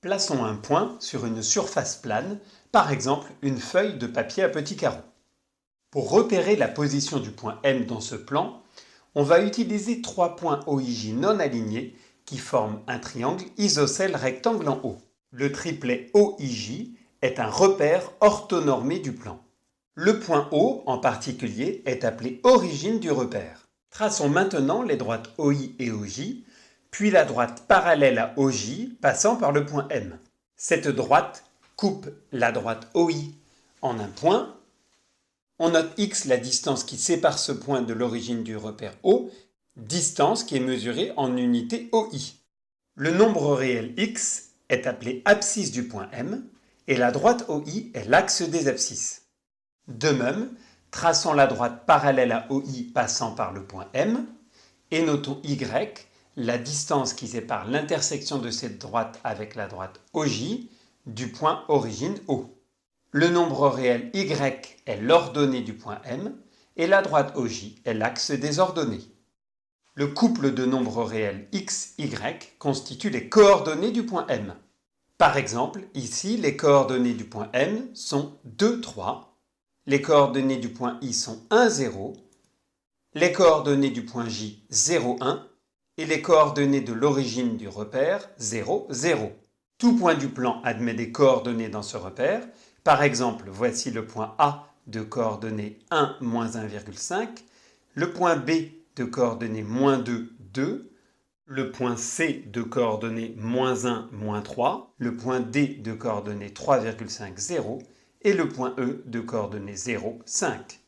Plaçons un point sur une surface plane, par exemple une feuille de papier à petits carreaux. Pour repérer la position du point M dans ce plan, on va utiliser trois points OIJ non alignés qui forment un triangle isocèle rectangle en haut. Le triplet OIJ est un repère orthonormé du plan. Le point O, en particulier, est appelé origine du repère. Traçons maintenant les droites OI et OJ, puis la droite parallèle à OJ passant par le point M. Cette droite coupe la droite OI en un point. On note x la distance qui sépare ce point de l'origine du repère O, distance qui est mesurée en unité OI. Le nombre réel x est appelé abscisse du point M et la droite OI est l'axe des abscisses. De même, traçons la droite parallèle à OI passant par le point M et notons y, la distance qui sépare l'intersection de cette droite avec la droite OJ du point origine O. Le nombre réel y est l'ordonnée du point M et la droite OJ est l'axe des ordonnées. Le couple de nombres réels x, y constitue les coordonnées du point M. Par exemple, ici, les coordonnées du point M sont 2, 3. Les coordonnées du point I sont 1, 0. Les coordonnées du point J, 0, 1. Et les coordonnées de l'origine du repère, 0, 0. Tout point du plan admet des coordonnées dans ce repère. Par exemple, voici le point A de coordonnées 1, moins 1,5. Le point B de coordonnées moins 2, 2. Le point C de coordonnées moins 1, moins 3. Le point D de coordonnées 3,5, 0. Et le point E de coordonnées 0, 5.